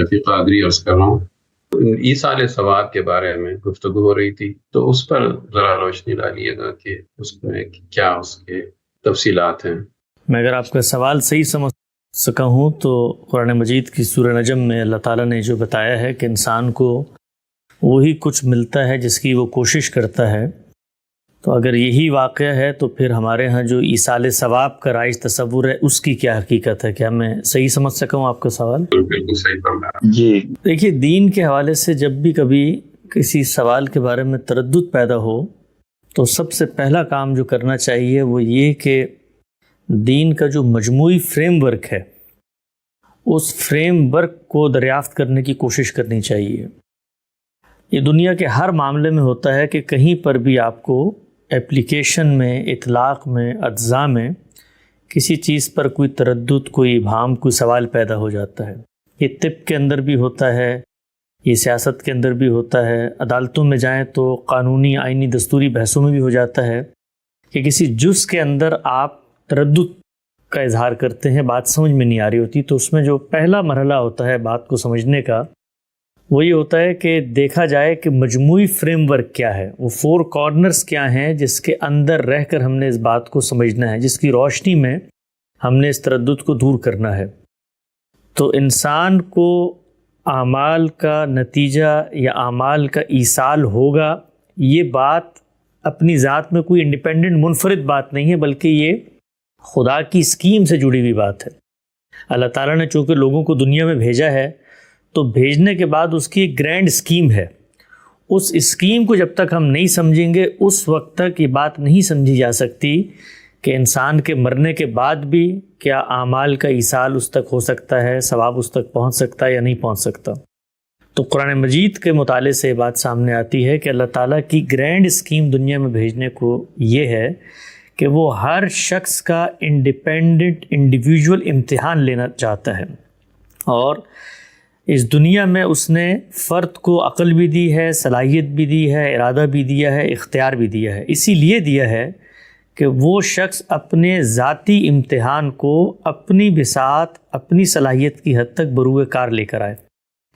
رفیق قادری عرض کر رہا ہوں۔ ایصال ثواب کے بارے میں گفتگو ہو رہی تھی، تو اس پر ذرا روشنی ڈالیے گا کہ اس میں کیا اس کے تفصیلات ہیں۔ میں اگر آپ کا سوال صحیح سمجھ سکا ہوں تو قرآن مجید کی سورہ نجم میں اللہ تعالیٰ نے جو بتایا ہے کہ انسان کو وہی کچھ ملتا ہے جس کی وہ کوشش کرتا ہے، تو اگر یہی واقعہ ہے تو پھر ہمارے ہاں جو ایصال ثواب کا رائج تصور ہے اس کی کیا حقیقت ہے؟ کیا میں صحیح سمجھ سکا ہوں آپ کا سوال؟ بالکل صحیح فرمایا جی دیکھیے، دین کے حوالے سے جب بھی کبھی کسی سوال کے بارے میں تردد پیدا ہو تو سب سے پہلا کام جو کرنا چاہیے وہ یہ کہ دین کا جو مجموعی فریم ورک ہے اس فریم ورک کو دریافت کرنے کی کوشش کرنی چاہیے۔ یہ دنیا کے ہر معاملے میں ہوتا ہے کہ کہیں پر بھی آپ کو اپلیکیشن میں، اطلاق میں، اجزاء میں کسی چیز پر کوئی تردد، کوئی ابہام، کوئی سوال پیدا ہو جاتا ہے۔ یہ طب کے اندر بھی ہوتا ہے، یہ سیاست کے اندر بھی ہوتا ہے، عدالتوں میں جائیں تو قانونی، آئینی، دستوری بحثوں میں بھی ہو جاتا ہے کہ کسی جز کے اندر آپ تردد کا اظہار کرتے ہیں، بات سمجھ میں نہیں آ رہی ہوتی، تو اس میں جو پہلا مرحلہ ہوتا ہے بات کو سمجھنے کا وہ یہ ہوتا ہے کہ دیکھا جائے کہ مجموعی فریم ورک کیا ہے، وہ 4 کارنرز کیا ہیں جس کے اندر رہ کر ہم نے اس بات کو سمجھنا ہے، جس کی روشنی میں ہم نے اس تردد کو دور کرنا ہے۔ تو انسان کو اعمال کا نتیجہ یا اعمال کا ایصال ہوگا، یہ بات اپنی ذات میں کوئی انڈیپینڈنٹ منفرد بات نہیں ہے، بلکہ یہ خدا کی اسکیم سے جڑی ہوئی بات ہے۔ اللہ تعالیٰ نے چونکہ لوگوں کو دنیا میں بھیجا ہے تو بھیجنے کے بعد اس کی ایک گرینڈ اسکیم ہے، اس اسکیم کو جب تک ہم نہیں سمجھیں گے اس وقت تک یہ بات نہیں سمجھی جا سکتی کہ انسان کے مرنے کے بعد بھی کیا اعمال کا ایصال اس تک ہو سکتا ہے، ثواب اس تک پہنچ سکتا ہے یا نہیں پہنچ سکتا۔ تو قرآن مجید کے مطالعے سے یہ بات سامنے آتی ہے کہ اللہ تعالیٰ کی گرینڈ اسکیم دنیا میں بھیجنے کو یہ ہے کہ وہ ہر شخص کا انڈیپینڈنٹ انڈیویجول امتحان لینا چاہتا ہے، اور اس دنیا میں اس نے فرد کو عقل بھی دی ہے، صلاحیت بھی دی ہے، ارادہ بھی دیا ہے، اختیار بھی دیا ہے۔ اسی لیے دیا ہے کہ وہ شخص اپنے ذاتی امتحان کو اپنی بساط، اپنی صلاحیت کی حد تک بروئے کار لے کر آئے۔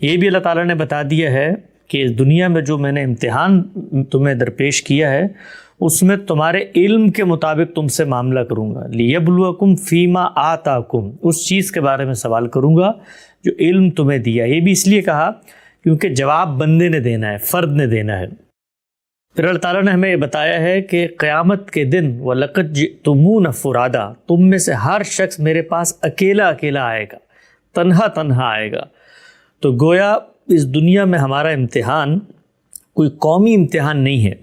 یہ بھی اللہ تعالیٰ نے بتا دیا ہے کہ اس دنیا میں جو میں نے امتحان تمہیں درپیش کیا ہے اس میں تمہارے علم کے مطابق تم سے معاملہ کروں گا، لیبلوکم فیما آتاکم، اس چیز کے بارے میں سوال کروں گا جو علم تمہیں دیا۔ یہ بھی اس لیے کہا کیونکہ جواب بندے نے دینا ہے، فرد نے دینا ہے۔ پھر اللہ تعالیٰ نے ہمیں یہ بتایا ہے کہ قیامت کے دن وَلَقَدْ جِئْتُمُونَ فُرَادَا، تم میں سے ہر شخص میرے پاس اکیلا اکیلا آئے گا، تنہا تنہا آئے گا۔ تو گویا اس دنیا میں ہمارا امتحان کوئی قومی امتحان نہیں ہے،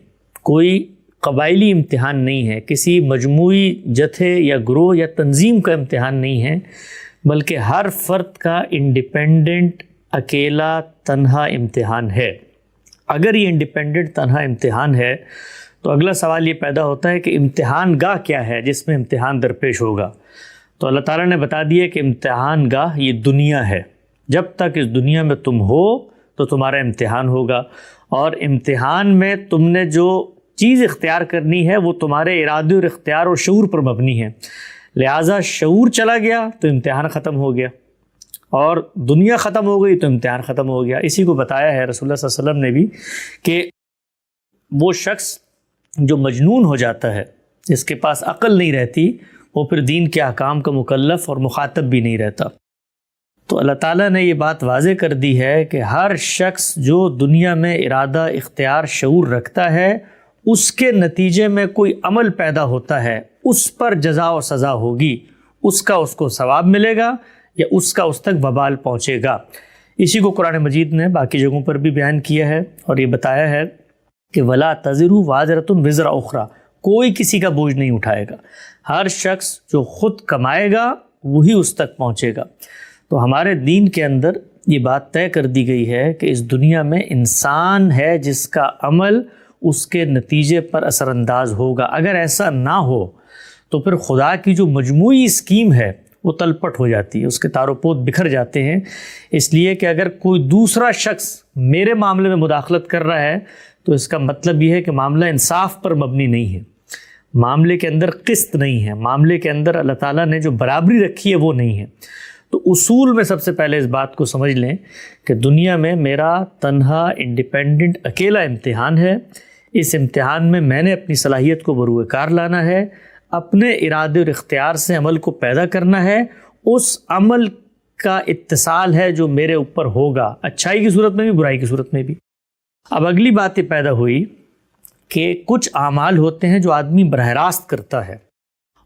کوئی قبائلی امتحان نہیں ہے، کسی مجموعی جتھے یا گروہ یا تنظیم کا امتحان نہیں ہے، بلکہ ہر فرد کا انڈیپینڈنٹ اکیلا تنہا امتحان ہے۔ اگر یہ انڈیپینڈنٹ تنہا امتحان ہے تو اگلا سوال یہ پیدا ہوتا ہے کہ امتحان گاہ کیا ہے جس میں امتحان درپیش ہوگا؟ تو اللہ تعالیٰ نے بتا دیا کہ امتحان گاہ یہ دنیا ہے۔ جب تک اس دنیا میں تم ہو تو تمہارا امتحان ہوگا، اور امتحان میں تم نے جو چیز اختیار کرنی ہے وہ تمہارے ارادے اور اختیار اور شعور پر مبنی ہے، لہٰذا شعور چلا گیا تو امتحان ختم ہو گیا، اور دنیا ختم ہو گئی تو امتحان ختم ہو گیا۔ اسی کو بتایا ہے رسول اللہ صلی اللہ علیہ وسلم نے بھی کہ وہ شخص جو مجنون ہو جاتا ہے، جس کے پاس عقل نہیں رہتی، وہ پھر دین کے احکام کا مکلف اور مخاطب بھی نہیں رہتا۔ تو اللہ تعالیٰ نے یہ بات واضح کر دی ہے کہ ہر شخص جو دنیا میں ارادہ، اختیار، شعور رکھتا ہے، اس کے نتیجے میں کوئی عمل پیدا ہوتا ہے، اس پر جزا و سزا ہوگی، اس کو ثواب ملے گا یا اس کا اس تک وبال پہنچے گا۔ اسی کو قرآن مجید نے باقی جگہوں پر بھی بیان کیا ہے اور یہ بتایا ہے کہ وَلَا تَزِرُ وَازِرَةٌ وِزْرَ أُخْرَى، کوئی کسی کا بوجھ نہیں اٹھائے گا، ہر شخص جو خود کمائے گا وہی اس تک پہنچے گا۔ تو ہمارے دین کے اندر یہ بات طے کر دی گئی ہے کہ اس دنیا میں انسان ہے جس کا عمل اس کے نتیجے پر اثر انداز ہوگا۔ اگر ایسا نہ ہو تو پھر خدا کی جو مجموعی اسکیم ہے وہ تلپٹ ہو جاتی ہے، اس کے تار و پود بکھر جاتے ہیں۔ اس لیے کہ اگر کوئی دوسرا شخص میرے معاملے میں مداخلت کر رہا ہے تو اس کا مطلب یہ ہے کہ معاملہ انصاف پر مبنی نہیں ہے، معاملے کے اندر قسط نہیں ہے، معاملے کے اندر اللہ تعالیٰ نے جو برابری رکھی ہے وہ نہیں ہے۔ تو اصول میں سب سے پہلے اس بات کو سمجھ لیں کہ دنیا میں میرا تنہا انڈیپینڈنٹ اکیلا امتحان ہے. اس امتحان میں نے اپنی صلاحیت کو بروئے کار لانا ہے، اپنے ارادے اور اختیار سے عمل کو پیدا کرنا ہے. اس عمل کا اتصال ہے جو میرے اوپر ہوگا، اچھائی کی صورت میں بھی برائی کی صورت میں بھی. اب اگلی بات یہ پیدا ہوئی کہ کچھ اعمال ہوتے ہیں جو آدمی براہ راست کرتا ہے،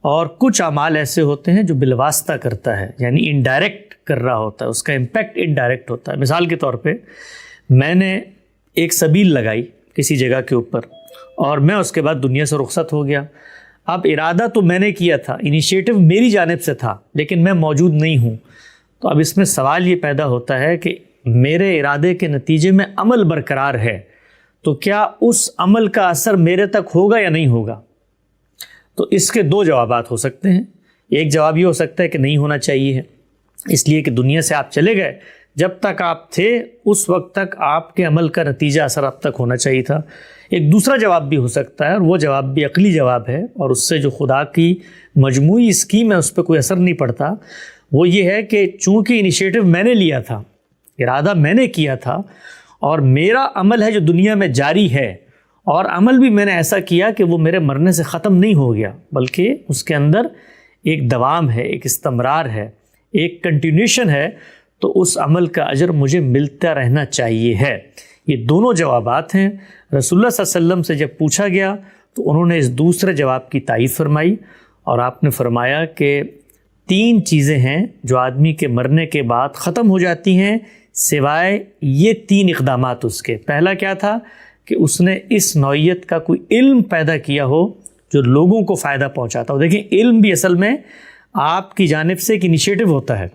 اور کچھ اعمال ایسے ہوتے ہیں جو بالواسطہ کرتا ہے، یعنی انڈائریکٹ کر رہا ہوتا ہے، اس کا امپیکٹ انڈائریکٹ ہوتا ہے. مثال کے طور پہ میں نے ایک سبیل لگائی کسی جگہ کے اوپر، اور میں اس کے بعد دنیا سے رخصت ہو گیا. اب ارادہ تو میں نے کیا تھا، انیشیٹو میری جانب سے تھا، لیکن میں موجود نہیں ہوں. تو اب اس میں سوال یہ پیدا ہوتا ہے کہ میرے ارادے کے نتیجے میں عمل برقرار ہے، تو کیا اس عمل کا اثر میرے تک ہوگا یا نہیں ہوگا؟ تو اس کے دو جوابات ہو سکتے ہیں. ایک جواب یہ ہو سکتا ہے کہ نہیں ہونا چاہیے ہے، اس لیے کہ دنیا سے آپ چلے گئے، جب تک آپ تھے اس وقت تک آپ کے عمل کا نتیجہ اثر آپ تک ہونا چاہیے تھا. ایک دوسرا جواب بھی ہو سکتا ہے، اور وہ جواب بھی عقلی جواب ہے، اور اس سے جو خدا کی مجموعی اسکیم ہے اس پہ کوئی اثر نہیں پڑتا. وہ یہ ہے کہ چونکہ انیشیٹو میں نے لیا تھا، ارادہ میں نے کیا تھا، اور میرا عمل ہے جو دنیا میں جاری ہے، اور عمل بھی میں نے ایسا کیا کہ وہ میرے مرنے سے ختم نہیں ہو گیا، بلکہ اس کے اندر ایک دوام ہے، ایک استمرار ہے، ایک کنٹینیوشن ہے، تو اس عمل کا اجر مجھے ملتا رہنا چاہیے ہے. یہ دونوں جوابات ہیں. رسول اللہ صلی اللہ علیہ وسلم سے جب پوچھا گیا تو انہوں نے اس دوسرے جواب کی تائید فرمائی، اور آپ نے فرمایا کہ 3 چیزیں ہیں جو آدمی کے مرنے کے بعد ختم ہو جاتی ہیں سوائے یہ 3 اقدامات اس کے. پہلا کیا تھا کہ اس نے اس نوعیت کا کوئی علم پیدا کیا ہو جو لوگوں کو فائدہ پہنچاتا ہو. دیکھیں، علم بھی اصل میں آپ کی جانب سے ایک انیشیٹو ہوتا ہے،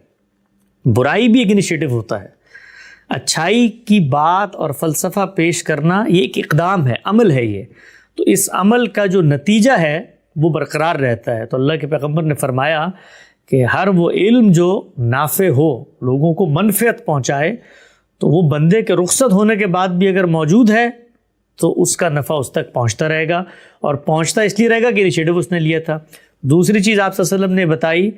برائی بھی ایک انیشیٹو ہوتا ہے. اچھائی کی بات اور فلسفہ پیش کرنا یہ ایک اقدام ہے، عمل ہے یہ. تو اس عمل کا جو نتیجہ ہے وہ برقرار رہتا ہے. تو اللہ کے پیغمبر نے فرمایا کہ ہر وہ علم جو نافع ہو، لوگوں کو منفعت پہنچائے، تو وہ بندے کے رخصت ہونے کے بعد بھی اگر موجود ہے تو اس کا نفع اس تک پہنچتا رہے گا، اور پہنچتا اس لیے رہے گا کہ انیشیٹو اس نے لیا تھا. دوسری چیز آپ صلی اللہ علیہ وسلم نے بتائی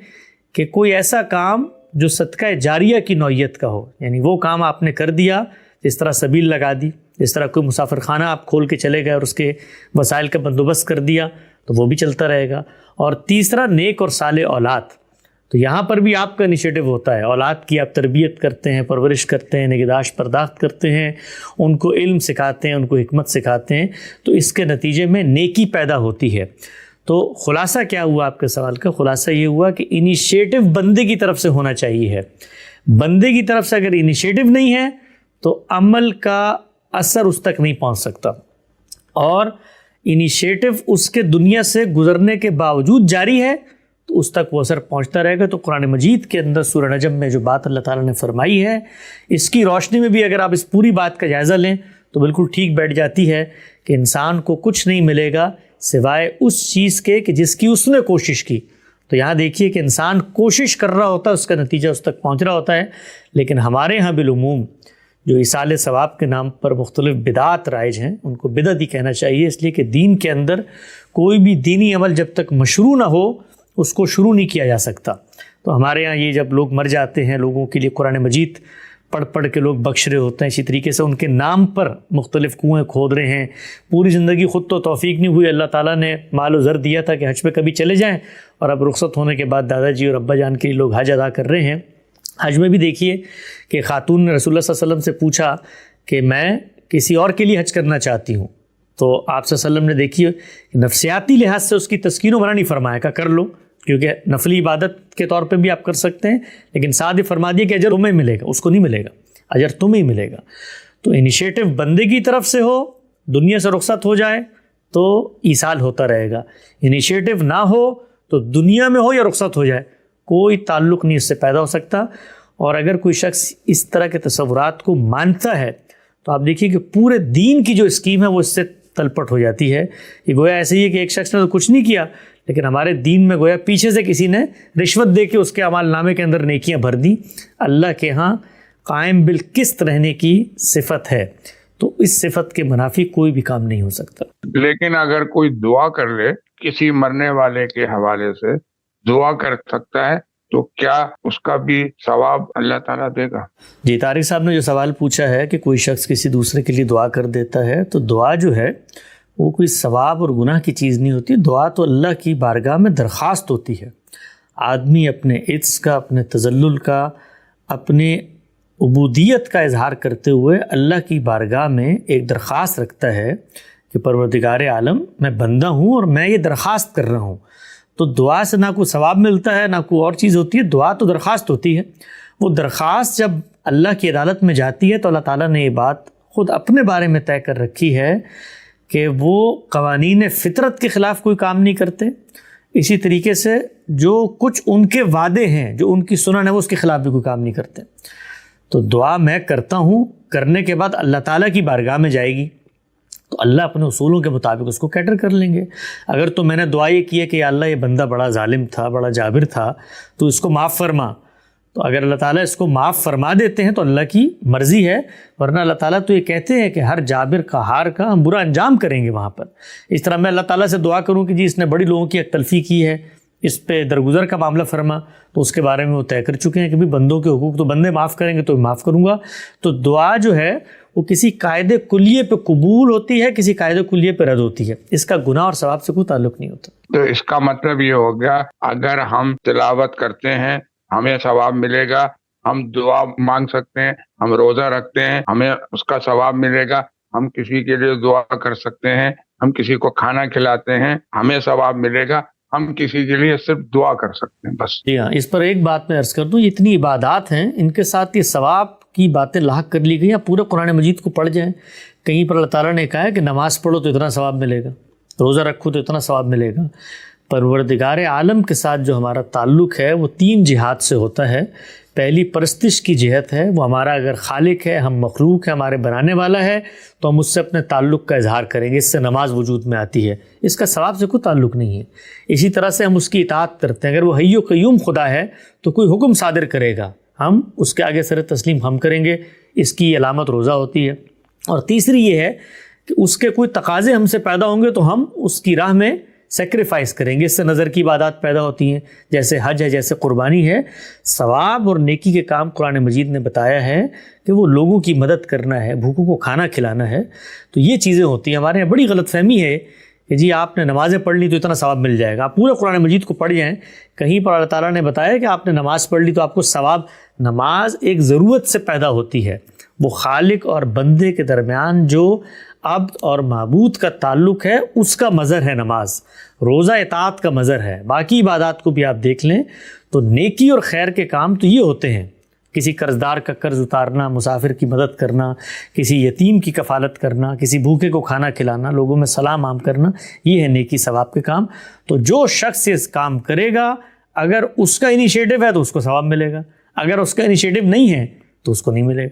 کہ کوئی ایسا کام جو صدقہ جاریہ کی نوعیت کا ہو، یعنی وہ کام آپ نے کر دیا، جس طرح سبیل لگا دی، جس طرح کوئی مسافر خانہ آپ کھول کے چلے گئے اور اس کے وسائل کا بندوبست کر دیا، تو وہ بھی چلتا رہے گا. اور تیسرا نیک اور صالح اولاد. تو یہاں پر بھی آپ کا انیشیٹو ہوتا ہے، اولاد کی آپ تربیت کرتے ہیں، پرورش کرتے ہیں، نگہداشت پرداخت کرتے ہیں، ان کو علم سکھاتے ہیں، ان کو حکمت سکھاتے ہیں، تو اس کے نتیجے میں نیکی پیدا ہوتی ہے. تو خلاصہ کیا ہوا آپ کے سوال کا؟ خلاصہ یہ ہوا کہ انیشیٹو بندے کی طرف سے ہونا چاہیے ہے. بندے کی طرف سے اگر انیشیٹو نہیں ہے تو عمل کا اثر اس تک نہیں پہنچ سکتا، اور انیشیٹو اس کے دنیا سے گزرنے کے باوجود جاری ہے تو اس تک وہ اثر پہنچتا رہے گا. تو قرآن مجید کے اندر سورہ نجم میں جو بات اللہ تعالیٰ نے فرمائی ہے، اس کی روشنی میں بھی اگر آپ اس پوری بات کا جائزہ لیں تو بالکل ٹھیک بیٹھ جاتی ہے کہ انسان کو کچھ نہیں ملے گا سوائے اس چیز کے کہ جس کی اس نے کوشش کی. تو یہاں دیکھیے کہ انسان کوشش کر رہا ہوتا ہے، اس کا نتیجہ اس تک پہنچ رہا ہوتا ہے. لیکن ہمارے ہاں بالعموم جو ایصال ثواب کے نام پر مختلف بدعات رائج ہیں، ان کو بدعت ہی کہنا چاہیے، اس لیے کہ دین کے اندر کوئی بھی دینی عمل جب تک مشروع نہ ہو اس کو شروع نہیں کیا جا سکتا. تو ہمارے ہاں یہ جب لوگ مر جاتے ہیں، لوگوں کے لیے قرآن مجید پڑھ کے لوگ بخش رہے ہوتے ہیں، اسی طریقے سے ان کے نام پر مختلف کنویں کھود رہے ہیں. پوری زندگی خود تو توفیق نہیں ہوئی، اللہ تعالیٰ نے مال و زر دیا تھا کہ حج پہ کبھی چلے جائیں، اور اب رخصت ہونے کے بعد دادا جی اور ابا جان کے لیے لوگ حج ادا کر رہے ہیں. حج میں بھی دیکھیے کہ خاتون نے رسول اللہ صلی اللہ علیہ وسلم سے پوچھا کہ میں کسی اور کے لیے حج کرنا چاہتی ہوں، تو آپ صلی اللہ علیہ وسلم نے دیکھیے نفسیاتی لحاظ سے اس کی تسکین و منع نہیں فرمایا کہ کر لو، کیونکہ نفلی عبادت کے طور پہ بھی آپ کر سکتے ہیں، لیکن ساتھ ہی فرما دیا کہ اجر تمہیں ملے گا، اس کو نہیں ملے گا، اجر تمہیں ملے گا. تو انیشیٹو بندے کی طرف سے ہو، دنیا سے رخصت ہو جائے تو ایصال ہوتا رہے گا. انیشیٹو نہ ہو تو دنیا میں ہو یا رخصت ہو جائے کوئی تعلق نہیں اس سے پیدا ہو سکتا. اور اگر کوئی شخص اس طرح کے تصورات کو مانتا ہے تو آپ دیکھیے کہ پورے دین کی جو اسکیم ہے وہ اس سے تلپٹ ہو جاتی ہے. یہ گویا ایسے ہی ہے کہ ایک شخص نے تو کچھ نہیں کیا، لیکن ہمارے دین میں گویا پیچھے سے کسی نے رشوت دے کے اس کے اعمال نامے کے اندر نیکیاں بھر دیں. اللہ کے ہاں قائم بالقسط رہنے کی صفت ہے، تو اس صفت کے منافی کوئی بھی کام نہیں ہو سکتا. لیکن اگر کوئی دعا کر لے کسی مرنے والے کے حوالے سے، دعا کر سکتا ہے تو کیا اس کا بھی ثواب اللہ تعالیٰ دے گا؟ جی، طارق صاحب نے جو سوال پوچھا ہے کہ کوئی شخص کسی دوسرے کے لیے دعا کر دیتا ہے، تو دعا جو ہے وہ کوئی ثواب اور گناہ کی چیز نہیں ہوتی. دعا تو اللہ کی بارگاہ میں درخواست ہوتی ہے. آدمی اپنے عجز کا، اپنے تذلل کا، اپنے عبودیت کا اظہار کرتے ہوئے اللہ کی بارگاہ میں ایک درخواست رکھتا ہے کہ پروردگار عالم، میں بندہ ہوں اور میں یہ درخواست کر رہا ہوں. تو دعا سے نہ کوئی ثواب ملتا ہے، نہ کوئی اور چیز ہوتی ہے. دعا تو درخواست ہوتی ہے. وہ درخواست جب اللہ کی عدالت میں جاتی ہے تو اللہ تعالیٰ نے یہ بات خود اپنے بارے میں طے کر رکھی ہے کہ وہ قوانین فطرت کے خلاف کوئی کام نہیں کرتے. اسی طریقے سے جو کچھ ان کے وعدے ہیں، جو ان کی سنن ہے، وہ اس کے خلاف بھی کوئی کام نہیں کرتے. تو دعا میں کرتا ہوں، کرنے کے بعد اللہ تعالیٰ کی بارگاہ میں جائے گی تو اللہ اپنے اصولوں کے مطابق اس کو کیٹر کر لیں گے. اگر تو میں نے دعا یہ کی ہے کہ یا اللہ یہ بندہ بڑا ظالم تھا، بڑا جابر تھا، تو اس کو معاف فرما، تو اگر اللہ تعالیٰ اس کو معاف فرما دیتے ہیں تو اللہ کی مرضی ہے. ورنہ اللہ تعالیٰ تو یہ کہتے ہیں کہ ہر جابر کا ہار کا ہم برا انجام کریں گے وہاں پر. اس طرح میں اللہ تعالیٰ سے دعا کروں کہ جی اس نے بڑی لوگوں کی ایک تلفی کی ہے، اس پہ درگزر کا معاملہ فرما، تو اس کے بارے میں وہ طے کر چکے ہیں کہ بھی بندوں کے حقوق تو بندے معاف کریں گے تو معاف کروں گا. تو دعا جو ہے وہ کسی قاعدے کلیے پہ قبول ہوتی ہے، کسی قاعدے کلیے پہ رد ہوتی ہے. اس کا گناہ اور ثواب سے کوئی تعلق نہیں ہوتا. تو اس کا مطلب یہ ہو گیا اگر ہم تلاوت کرتے ہیں ہمیں ثواب ملے گا، ہم دعا مانگ سکتے ہیں، ہم روزہ رکھتے ہیں ہمیں اس کا ثواب ملے گا، ہم کسی کے لیے دعا کر سکتے ہیں، ہم کسی کو کھانا کھلاتے ہیں ہمیں ثواب ملے گا، ہم کسی کے لیے صرف دعا کر سکتے ہیں بس. جی ہاں، اس پر ایک بات میں عرض کر دوں، اتنی عبادات ہیں، ان کے ساتھ یہ ثواب کی باتیں لاحق کر لی گئی. پورے قرآن مجید کو پڑھ جائیں، کہیں پر اللہ تعالیٰ نے کہا ہے کہ نماز پڑھو تو اتنا ثواب ملے گا، روزہ رکھو تو اتنا ثواب ملے گا. پروردگار عالم کے ساتھ جو ہمارا تعلق ہے وہ 3 جہات سے ہوتا ہے. پہلی پرستش کی جہت ہے، وہ ہمارا اگر خالق ہے، ہم مخلوق ہے، ہمارے بنانے والا ہے، تو ہم اس سے اپنے تعلق کا اظہار کریں گے. اس سے نماز وجود میں آتی ہے، اس کا ثواب سے کوئی تعلق نہیں ہے. اسی طرح سے ہم اس کی اطاعت کرتے ہیں. اگر وہ حی و قیوم خدا ہے تو کوئی حکم صادر کرے گا، ہم اس کے آگے سر تسلیم ہم کریں گے. اس کی علامت روزہ ہوتی ہے. اور تیسری یہ ہے کہ اس کے کوئی تقاضے ہم سے پیدا ہوں گے تو ہم اس کی راہ میں سیکریفائس کریں گے. اس سے نظر کی عبادات پیدا ہوتی ہیں، جیسے حج ہے، جیسے قربانی ہے. ثواب اور نیکی کے کام قرآن مجید نے بتایا ہے کہ وہ لوگوں کی مدد کرنا ہے، بھوکوں کو کھانا کھلانا ہے. تو یہ چیزیں ہوتی ہیں. ہمارے یہاں بڑی غلط فہمی ہے کہ جی آپ نے نمازیں پڑھ لی تو اتنا ثواب مل جائے گا. آپ پورے قرآن مجید کو پڑھ جائیں، کہیں پر اللہ تعالیٰ نے بتایا کہ آپ نے نماز پڑھ لی تو آپ کو ثواب. نماز ایک ضرورت سے پیدا ہوتی ہے، وہ خالق اور بندے کے درمیان جو عبد اور معبود کا تعلق ہے اس کا مظہر ہے نماز. روزہ اطاعت کا مظہر ہے. باقی عبادات کو بھی آپ دیکھ لیں تو نیکی اور خیر کے کام تو یہ ہوتے ہیں، کسی قرضدار کا قرض اتارنا، مسافر کی مدد کرنا، کسی یتیم کی کفالت کرنا، کسی بھوکے کو کھانا کھلانا، لوگوں میں سلام عام کرنا، یہ ہے نیکی ثواب کے کام. تو جو شخص اس کام کرے گا، اگر اس کا انیشیٹو ہے تو اس کو ثواب ملے گا، اگر اس کا انیشیٹو نہیں ہے تو اس کو نہیں ملے گا.